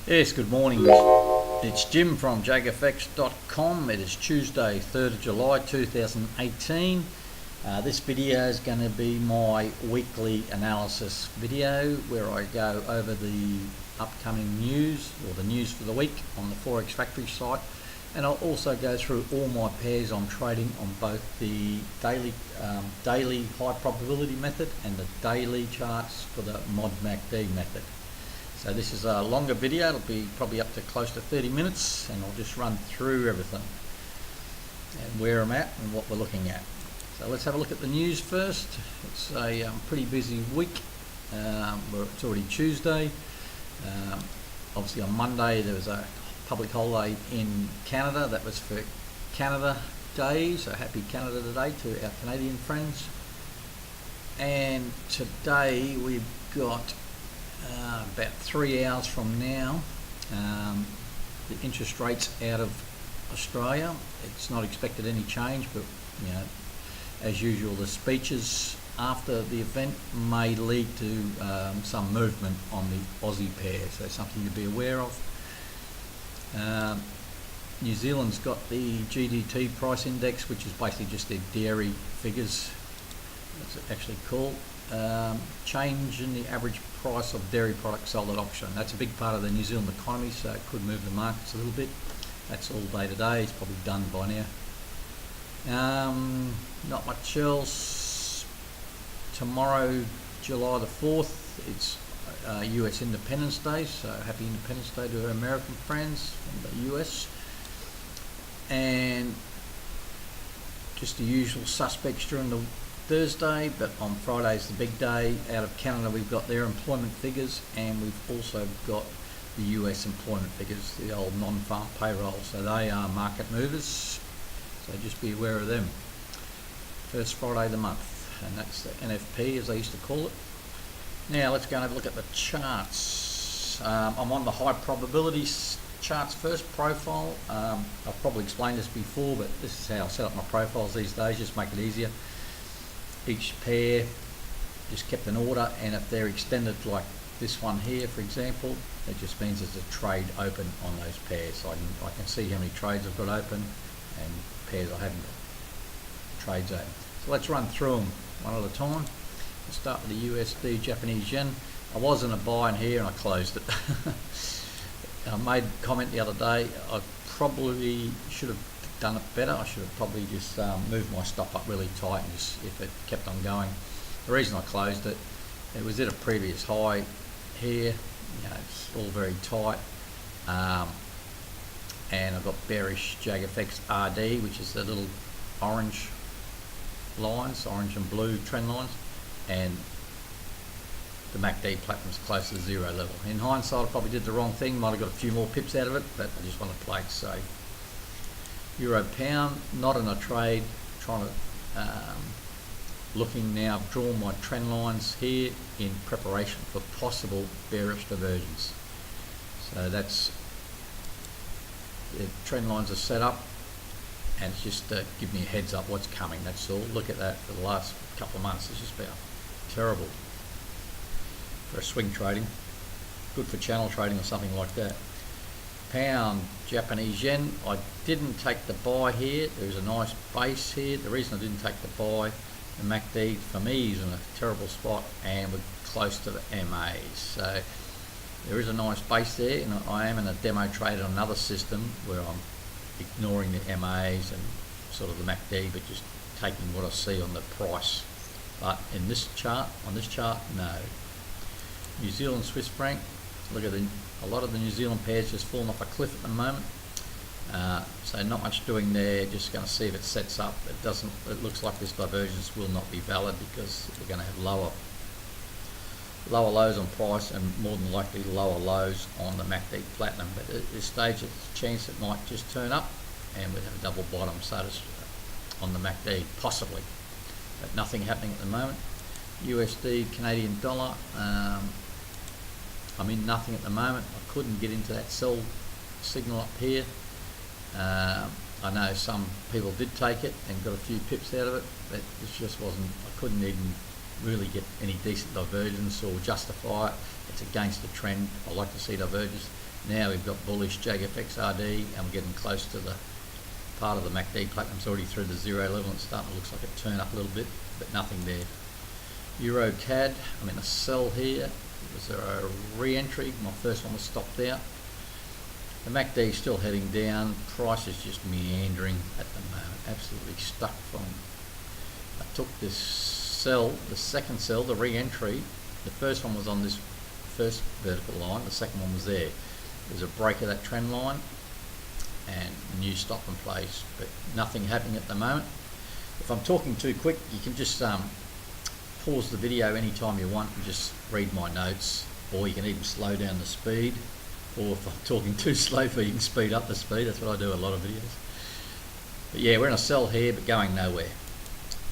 Yes, good morning. It's Jim from JAGfx.com. It is Tuesday, 3rd of July 2018. This video is going to be my weekly analysis video where I go over the upcoming news or the news for the week on the Forex factory site, and I'll also go through all my pairs I'm trading on both the daily high probability method and the daily charts for the mod MACD method. So this is a longer video. It'll be probably up to close to 30 minutes, and I'll just run through everything and where I'm at and what we're looking at. So let's have a look at the news first. It's a pretty busy week. It's already Tuesday. Obviously on Monday there was a public holiday in Canada. That was for Canada Day, so happy Canada Day to our Canadian friends. And today we've got about 3 hours from now, the interest rates out of Australia. It's not expected any change, but you know, as usual, the speeches after the event may lead to some movement on the Aussie pair, so something to be aware of. New Zealand's got the GDT price index, which is basically just their dairy figures. That's it actually called. Change in the average price of dairy products sold at auction. That's a big part of the New Zealand economy, so it could move the markets a little bit. That's all day today. It's probably done by now. Not much else. Tomorrow, July the 4th, it's US Independence Day, so happy Independence Day to our American friends from the US. And just the usual suspects during the Thursday, but on Friday's the big day. Out of Canada we've got their employment figures, and we've also got the US employment figures, the old non-farm payroll, so they are market movers, so just be aware of them. First Friday of the month, and that's the NFP as they used to call it. Now let's go and have a look at the charts. I'm on the high probability charts first, profile. I've probably explained this before, but this is how I set up my profiles these days, just make it easier. Each pair just kept an order, and if they're extended like this one here, for example, it just means there's a trade open on those pairs. So I can see how many trades I've got open and pairs I haven't got trades open. So let's run through them one at a time. We'll start with the USD Japanese yen. I was in a buy in here and I closed it. I made a comment the other day, I probably should have done it better. I should have probably just moved my stop up really tight, and just, if it kept on going. The reason I closed it, it was at a previous high here. You know, it's all very tight, and I've got bearish JAGfx RD, which is the little orange lines, orange and blue trend lines, and the MACD platinum's close to the zero level. In hindsight, I probably did the wrong thing. Might have got a few more pips out of it, but I just want to play it safe. Euro pound, not in a trade, trying to looking now. I've drawn my trend lines here in preparation for possible bearish divergence. So that's, the trend lines are set up, and it's just to give me a heads up what's coming, that's all. Look at that, for the last couple of months it's just been terrible for swing trading. Good for channel trading or something like that. Pound Japanese yen, I didn't take the buy here. There's a nice base here. The reason I didn't take the buy, the MACD for me is in a terrible spot, and we're close to the MAs. So there is a nice base there, and I am in a demo trade on another system where I'm ignoring the MAs and sort of the MACD, but just taking what I see on the price. But in this chart, on this chart, no. New Zealand Swiss franc, look at a lot of the New Zealand pairs just falling off a cliff at the moment. So not much doing there, just going to see if it sets up. It looks like this divergence will not be valid because we're going to have lower lows on price and more than likely lower lows on the MACD platinum. But at this stage, there's a chance it might just turn up and we'd have a double bottom status on the MACD, possibly. But nothing happening at the moment. USD Canadian dollar, I'm in nothing at the moment. I couldn't get into that sell signal up here. I know some people did take it and got a few pips out of it, but it just wasn't, I couldn't even really get any decent divergence or justify it. It's against the trend. I like to see divergence. Now we've got bullish JAGfx RD, and we're getting close to the part of the MACD platinum's already through the zero level, and it's starting to look like it turn up a little bit, but nothing there. Euro CAD, I'm in a sell here. Was there a re-entry? My first one was stopped out. The MACD is still heading down. Price is just meandering at the moment, absolutely stuck from. I took this sell, the second sell, the re-entry. The first one was on this first vertical line, the second one was there. There's a break of that trend line and new stop in place, but nothing happening at the moment. If I'm talking too quick, you can just pause the video anytime you want and just read my notes, or you can even slow down the speed, or if I'm talking too slow for you can speed up the speed. That's what I do in a lot of videos. But yeah, we're in a sell here but going nowhere.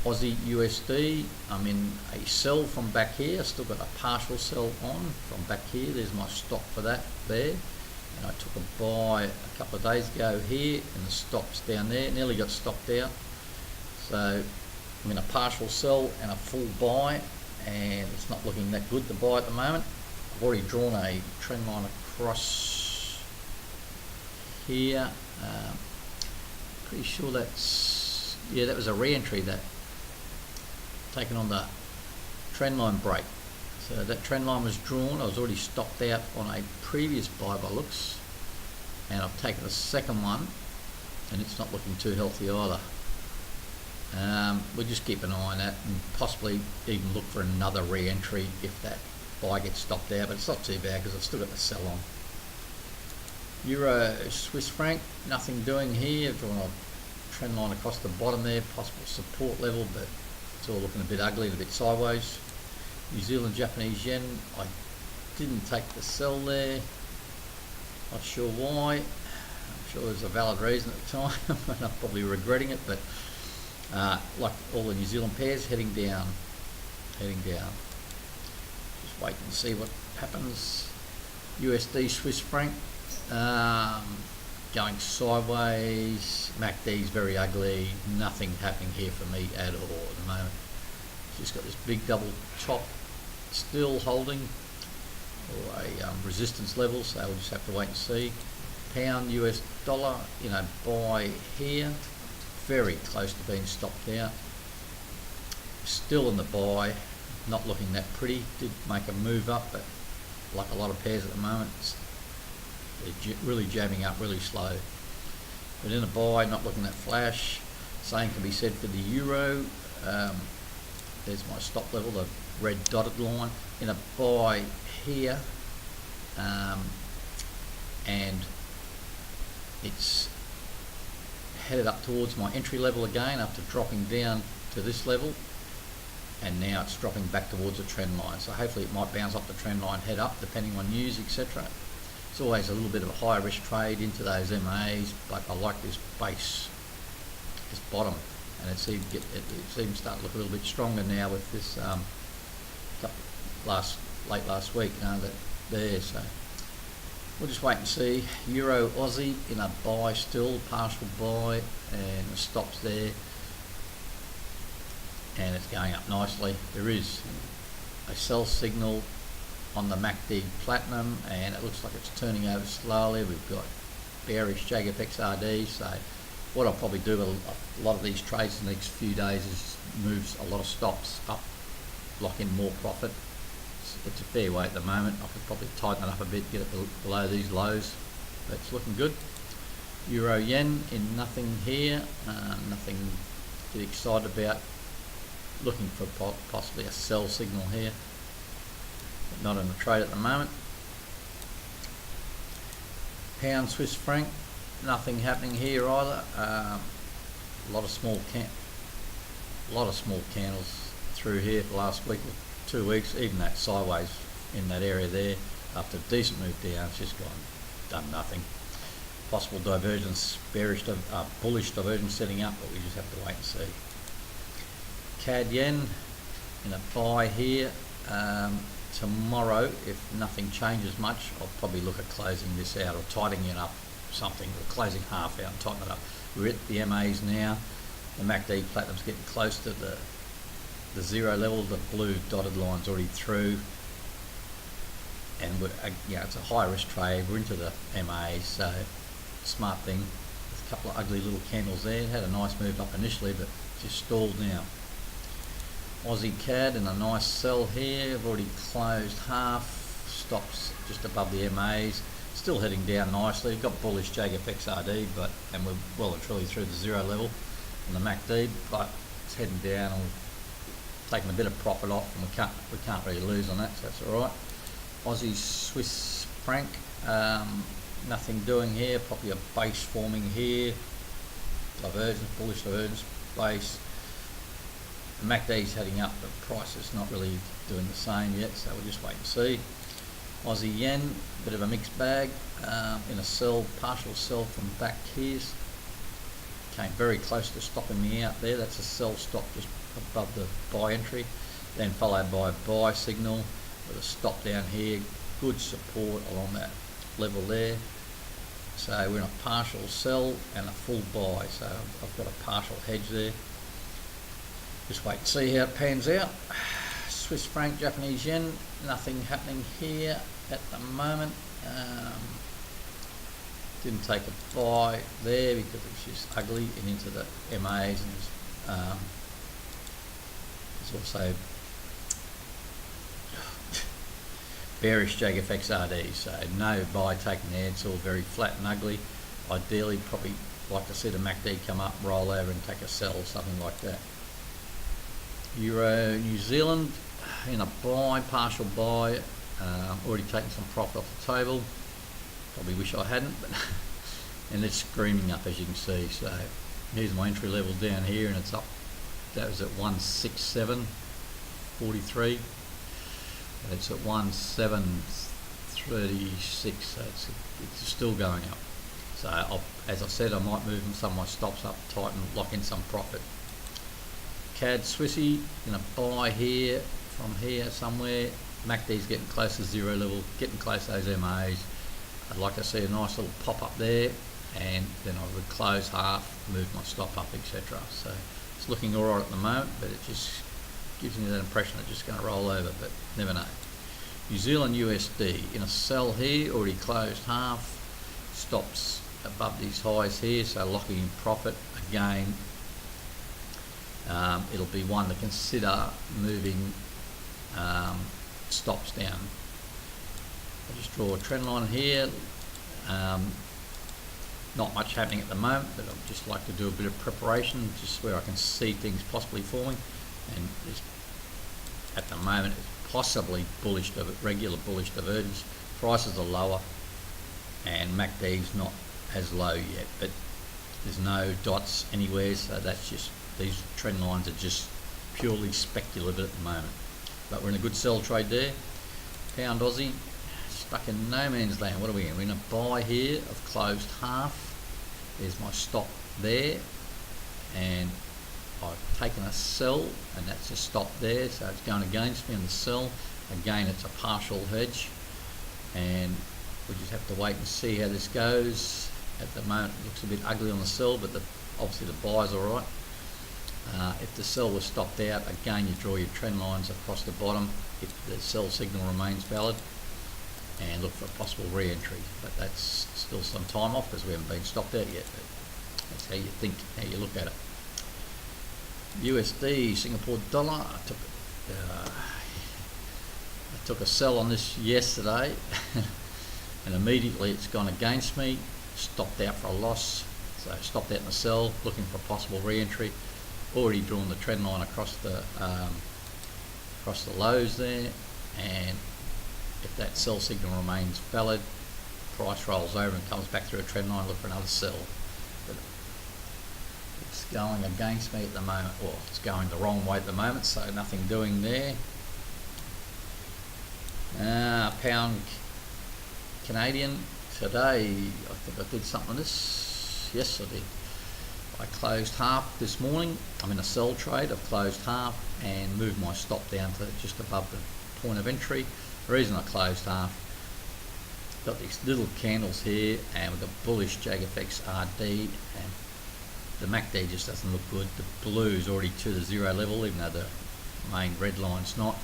Aussie USD, I'm in a sell from back here. Still got a partial sell on from back here. There's my stop for that there, and I took a buy a couple of days ago here, and the stop's down there. Nearly got stopped out, so I'm in a partial sell and a full buy, and it's not looking that good to buy at the moment. I've already drawn a trend line across here. Pretty sure that's, yeah, that was a re-entry that taken on the trend line break. So that trend line was drawn. I was already stopped out on a previous buy by looks, and I've taken a second one, and it's not looking too healthy either. We'll just keep an eye on that and possibly even look for another re-entry if that buy gets stopped out, but it's not too bad because I've still got the sell on. Euro Swiss franc, nothing doing here. I've drawn a trend line across the bottom there, possible support level, but it's all looking a bit ugly and a bit sideways. New Zealand Japanese yen, I didn't take the sell there. Not sure why. I'm sure there's a valid reason at the time and I'm probably regretting it, but like all the New Zealand pairs, heading down. Just wait and see what happens. USD Swiss franc, going sideways. MACD's very ugly. Nothing happening here for me at all at the moment. Just got this big double top still holding, or a resistance level, so we'll just have to wait and see. Pound US dollar in a buy here, very close to being stopped out. Still in the buy, not looking that pretty. Did make a move up, but like a lot of pairs at the moment, they're really jamming up really slow. But in a buy, not looking that flash. Same can be said for the euro. There's my stop level, the red dotted line. In a buy here, and it's headed up towards my entry level again after dropping down to this level, and now it's dropping back towards the trend line. So hopefully it might bounce up the trend line, head up depending on news, etc. It's always a little bit of a higher risk trade into those MAs, but I like this base, this bottom, and it seems starting to look a little bit stronger now with this late last week, that there. So we'll just wait and see. Euro Aussie in a buy still, partial buy, and the stops there, and it's going up nicely. There is a sell signal on the MACD platinum, and it looks like it's turning over slowly. We've got bearish JAGfx RD, so what I'll probably do with a lot of these trades in the next few days is moves a lot of stops up, lock in more profit. It's a fair way at the moment. I could probably tighten it up a bit, get it below these lows, but it's looking good. Euro yen in nothing here, nothing to be excited about. Looking for possibly a sell signal here, but not in the trade at the moment. Pound Swiss franc, nothing happening here either. A lot of small candles through here for the last week or 2 weeks. Even that sideways in that area there, after a decent move down, it's just done nothing. Possible divergence, bullish divergence setting up, but we just have to wait and see. CAD yen in a buy here. Tomorrow, if nothing changes much, I'll probably look at closing this out or tightening it up something, or closing half out and tighten it up. We're at the MAs now. The MACD platinum's getting close to the zero level. The blue dotted line's already through. and it's a high risk trade. We're into the MA, so smart thing. There's a couple of ugly little candles there. Had a nice move up initially, but just stalled now. Aussie CAD and a nice sell here. I've already closed half. Stops just above the MAs. Still heading down nicely. We've got bullish JAGfx RD, and we're well and truly through the zero level on the MACD, but it's heading down. And we've taken a bit of profit off, and we can't really lose on that, so that's all right. Aussie Swiss franc, nothing doing here. Probably a base forming here. Divergence, bullish divergence base. The MACD's heading up, but price is not really doing the same yet, so we'll just wait and see. Aussie yen, bit of a mixed bag, in a sell, partial sell from back here. Came very close to stopping me out there. That's a sell stop just above the buy entry, then followed by a buy signal with a stop down here. Good support along that level there. So we're in a partial sell and a full buy, so I've got a partial hedge there. Just wait and see how it pans out. Swiss franc, Japanese yen, nothing happening here at the moment. Didn't take a buy there because it's just ugly and into the MAs, and there's also bearish JAGfx RD, so no buy taken there. It's all very flat and ugly. Ideally, probably like to see the MACD come up, roll over and take a sell, something like that. Euro New Zealand in a buy, partial buy, already taken some profit off the table. Probably wish I hadn't, but and it's screaming up, as you can see. So here's my entry level down here, and it's up. That was at 167.43, and it's at 1736. So it's still going up. So as I said, I might move some of my stops up, tighten, lock in some profit. CAD Swissy in a buy here, from here somewhere. MACD's getting close to zero level, getting close to those MAs. I'd like to see a nice little pop up there, and then I would close half, move my stop up, etc. So it's looking alright at the moment, but it just gives me that impression it's just going to roll over, but never know. New Zealand USD in a sell here, already closed half. Stops above these highs here, so locking in profit again. It'll be one to consider moving stops down. I'll just draw a trend line here. Not much happening at the moment, but I'd just like to do a bit of preparation, just where I can see things possibly forming. And at the moment, it's possibly bullish, regular bullish divergence. Prices are lower, and MACD's not as low yet, but there's no dots anywhere, so that's just, these trend lines are just purely speculative at the moment. But we're in a good sell trade there. Pound Aussie, stuck in no man's land. What are we in? We're in a buy here. I've closed half. There's my stop there, and I've taken a sell, and that's a stop there, so it's going against me on the sell. Again, it's a partial hedge, and we just have to wait and see how this goes. At the moment, it looks a bit ugly on the sell, but obviously the buy's all right. If the sell was stopped out, again you draw your trend lines across the bottom if the sell signal remains valid, and look for a possible re-entry. But that's still some time off because we haven't been stopped out yet. But that's how you think, how you look at it. USD, Singapore dollar. I took a sell on this yesterday, and immediately it's gone against me. Stopped out for a loss, so stopped out in the sell, looking for a possible re-entry. Already drawn the trend line across the lows there, and if that sell signal remains valid, price rolls over and comes back through a trend line, look for another sell. But it's going against me at the moment, or it's going the wrong way at the moment, so nothing doing there. Pound Canadian today, I think I did something on this. Yes, I did. I closed half this morning. I'm in a sell trade. I've closed half and moved my stop down to just above the point of entry. The reason I closed half, got these little candles here, and with a bullish JAGfx RD, and the MACD just doesn't look good. The blue is already to the zero level, even though the main red line's not.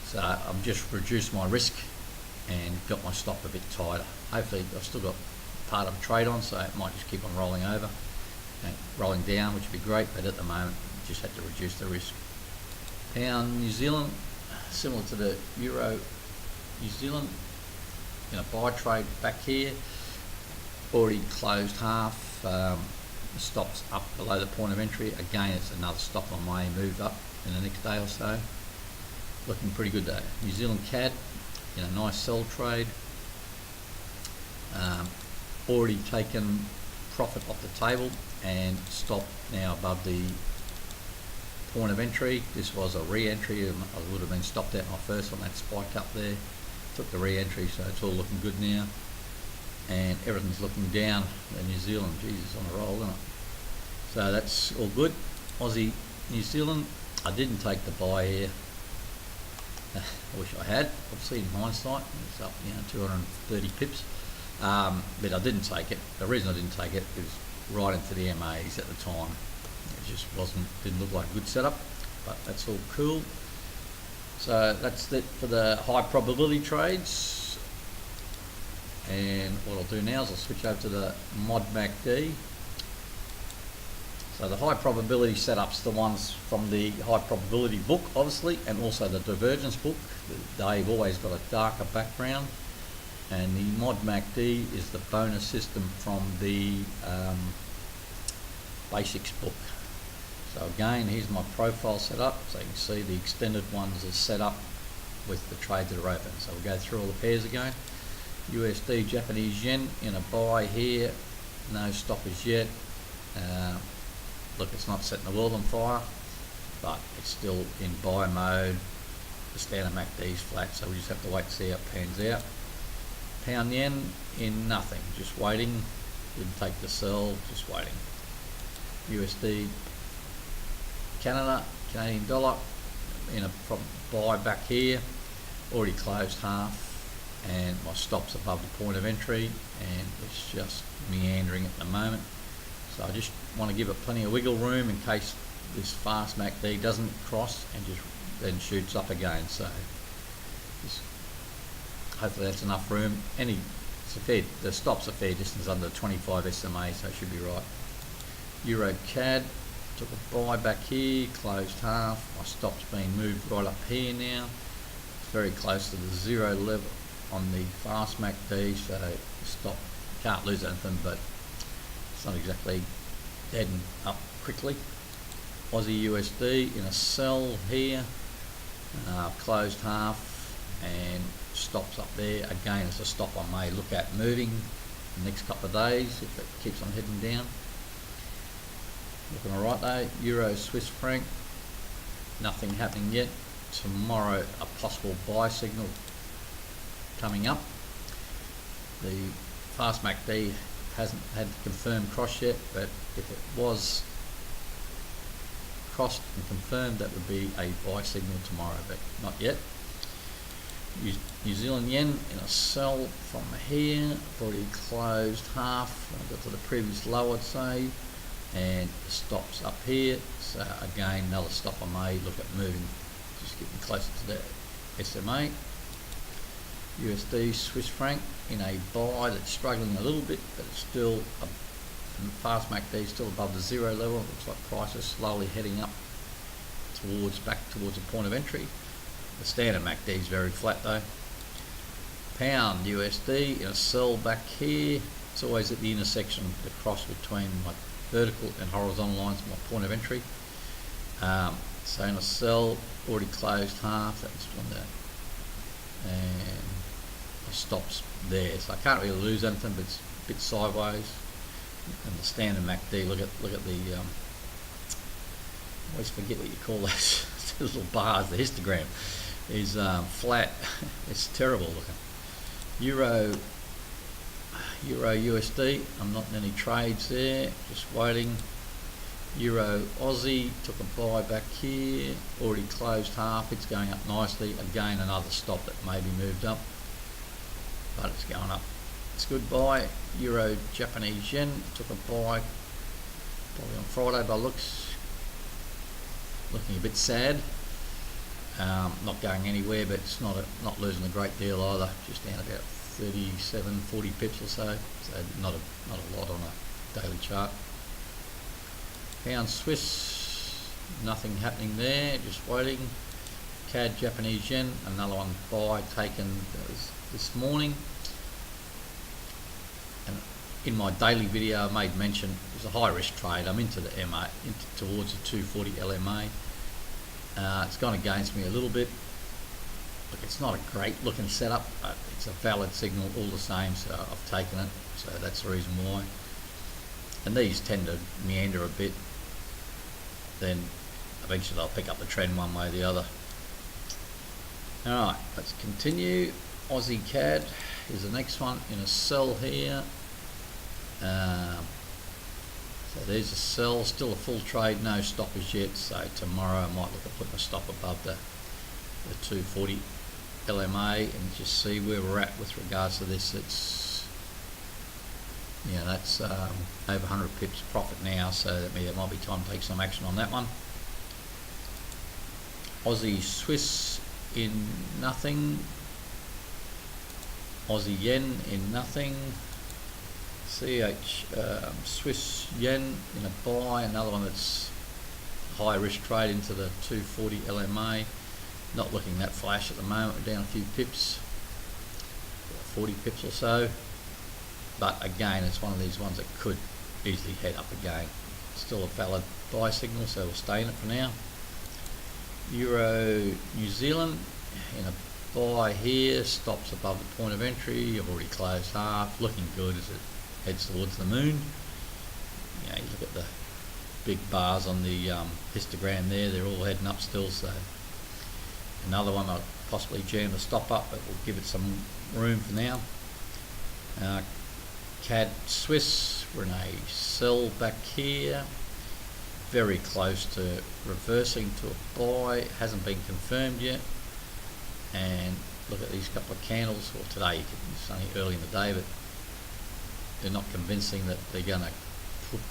So So I've just reduced my risk and got my stop a bit tighter. Hopefully I've still got part of a trade on, so it might just keep on rolling over and rolling down, which would be great, but at the moment just had to reduce the risk. Pound New Zealand, similar to the Euro New Zealand, in a buy trade back here, already closed half, stops up below the point of entry. Again, it's another stop on my move up in the next day or so. Looking pretty good though. New Zealand CAD in a nice sell trade. Already taken profit off the table and stop now above the point of entry. This was a re-entry. I would have been stopped out my first one. That spike up there. Took the re-entry, so it's all looking good now. And everything's looking down in New Zealand. Jesus, on a roll, isn't it? So that's all good. Aussie, New Zealand. I didn't take the buy here. I wish I had. Obviously, in hindsight, it's up 230 pips. But I didn't take it. The reason I didn't take it is right into the MAs at the time. It just didn't look like a good setup, but that's all cool. So that's it for the high probability trades. And what I'll do now is I'll switch over to the Mod MACD. So the high probability setups, the ones from the high probability book, obviously, and also the Divergence book. They've always got a darker background. And the Mod MACD is the bonus system from the Basics book. So again, here's my profile set up. So you can see the extended ones are set up with the trades that are open. So we'll go through all the pairs again. USD, Japanese yen in a buy here. No stoppers yet. Look, it's not setting the world on fire, but it's still in buy mode. The standard MACD is flat, so we just have to wait to see how it pans out. Pound yen in nothing, just waiting. Didn't take the sell, just waiting. USD, Canada, Canadian dollar in a buy back here. Already closed half, and my stop's above the point of entry, and it's just meandering at the moment. So I just want to give it plenty of wiggle room in case this fast MACD doesn't cross and just then shoots up again. So just hopefully that's enough room. The stop's a fair distance under 25 SMA, so it should be right. Euro CAD, took a buy back here, closed half. My stop's been moved right up here now. It's very close to the zero level on the fast MACD, so the stop, can't lose anything, but it's not exactly dead and up quickly. Aussie USD in a sell here, closed half and stops up there. Again, it's a stop I may look at moving the next couple of days if it keeps on heading down. Looking alright though. Euro Swiss franc, nothing happening yet. Tomorrow a possible buy signal coming up. The fast MACD hasn't had the confirmed cross yet, but if it was crossed and confirmed, that would be a buy signal tomorrow, but not yet. New Zealand yen in a sell from here, already closed half. I got to the previous low, I'd say, and stops up here. So again, another stop I may look at moving, just getting closer to the SMA. USD Swiss franc in a buy that's struggling a little bit, but it's still fast MACD still above the zero level. It looks like price is slowly heading up back towards the point of entry. The standard MACD is very flat though. Pound USD in a sell back here. It's always at the intersection, the cross between my vertical and horizontal lines, my point of entry. So in a sell, already closed half. That's one there, and stops there. So I can't really lose anything, but it's a bit sideways. And the standard MACD. Look at the. I always forget what you call those little bars. The histogram is flat. It's terrible looking. Euro USD. I'm not in any trades there. Just waiting. Euro Aussie, took a buy back here. Already closed half. It's going up nicely. Again, another stop that maybe moved up, but it's going up. It's a good buy. Euro Japanese yen, took a buy probably on Friday by looks. Looking a bit sad. Not going anywhere, but it's not losing a great deal either. Just down about 37, 40 pips or so. So not a lot on a daily chart. Pound Swiss, nothing happening there. Just waiting. CAD Japanese yen, another one buy taken this morning. And in my daily video, I made mention it was a high risk trade. I'm into the MA, towards the 240 LMA. It's gone against me a little bit. Look, it's not a great looking setup, but it's a valid signal all the same, so I've taken it. So that's the reason why. And these tend to meander a bit. Then eventually they'll pick up the trend one way or the other. Alright, let's continue. Aussie CAD is the next one in a sell here. So there's a sell, still a full trade, no stoppers yet. So tomorrow I might look at putting a stop above the 240 LMA and just see where we're at with regards to this. It's, yeah, that's over 100 pips profit now, so that means it might be time to take some action on that one. Aussie Swiss in nothing. Aussie yen in nothing. Swiss yen in a buy, another one that's high risk trade into the 240 LMA. Not looking that flash at the moment, we're down a few pips, 40 pips or so. But again, it's one of these ones that could easily head up again. Still a valid buy signal, so we'll stay in it for now. Euro New Zealand in a buy here, stops above the point of entry. I've already closed half, looking good as it heads towards the moon. You know, you look at the big bars on the histogram there, they're all heading up still. So another one I'll possibly jam the stop up, but we'll give it some room for now. CAD Swiss, we're in a sell back here, very close to reversing to a buy. Hasn't been confirmed yet. And look at these couple of candles. Well, today it's only early in the day, but they're not convincing that they're going to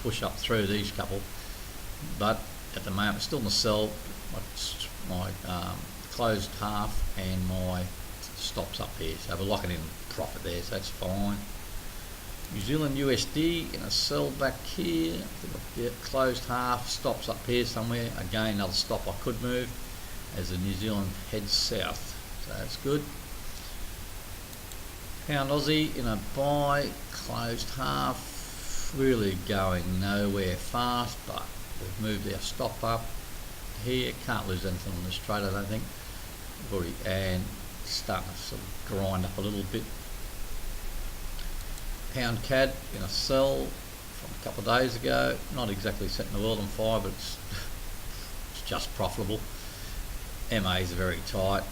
push up through these couple. But at the moment, still in the sell. My closed half and my stops up here, so we're locking in profit there, so that's fine. New Zealand USD in a sell back here. Closed half, stops up here somewhere. Again, another stop I could move as the New Zealand heads south, so that's good. Pound Aussie in a buy, closed half, really going nowhere fast, but we've moved our stop up here. Can't lose anything on this trade, I don't think. We've already, and starting to sort of grind up a little bit. Pound CAD in a sell from a couple of days ago. Not exactly setting the world on fire, but it's just profitable. MAs are very tight,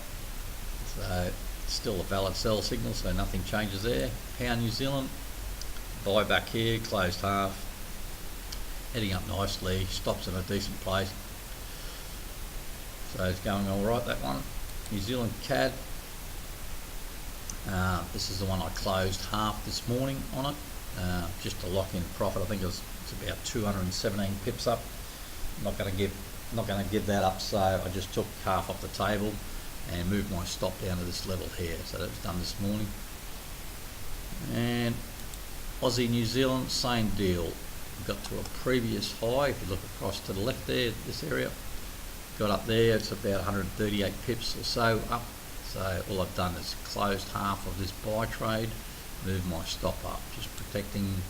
so still a valid sell signal, so nothing changes there. Pound New Zealand, buy back here, closed half, heading up nicely, stops in a decent place, so it's going all right, that one. New Zealand CAD, this is the one I closed half this morning on it, just to lock in profit. I think it's about 217 pips up. Not going to give that up, so I just took half off the table and moved my stop down to this level here. So that was done this morning. And Aussie New Zealand, same deal. We got to a previous high. If you look across to the left there, this area, got up there. It's about 138 pips or so up. So all I've done is closed half of this buy trade, moved my stop up, just protecting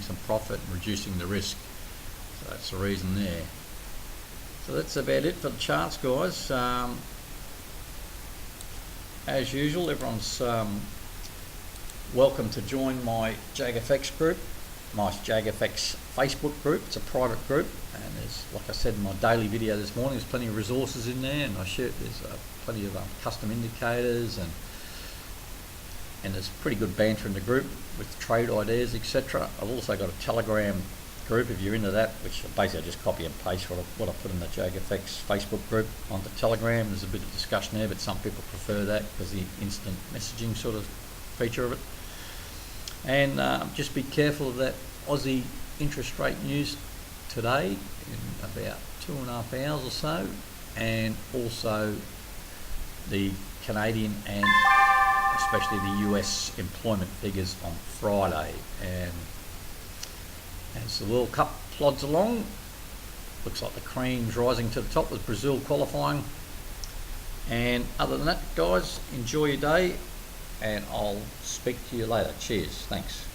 some profit and reducing the risk. So that's the reason there. So that's about it for the charts, guys. As usual, everyone's welcome to join my JAGfx group, my JAGfx Facebook group. It's a private group, and there's, like I said in my daily video this morning, there's plenty of resources in there, and I share there's plenty of custom indicators, and there's pretty good banter in the group with trade ideas, etc. I've also got a Telegram group if you're into that, which basically I just copy and paste what I put in the JAGfx Facebook group onto Telegram. There's a bit of discussion there, but some people prefer that because of the instant messaging sort of feature of it. And just be careful of that Aussie interest rate news today in about 2.5 hours or so. and also the Canadian and especially the US employment figures on Friday. And as the World Cup plods along, looks like the cream's rising to the top with Brazil qualifying. And other than that, guys, enjoy your day, and I'll speak to you later. Cheers. Thanks.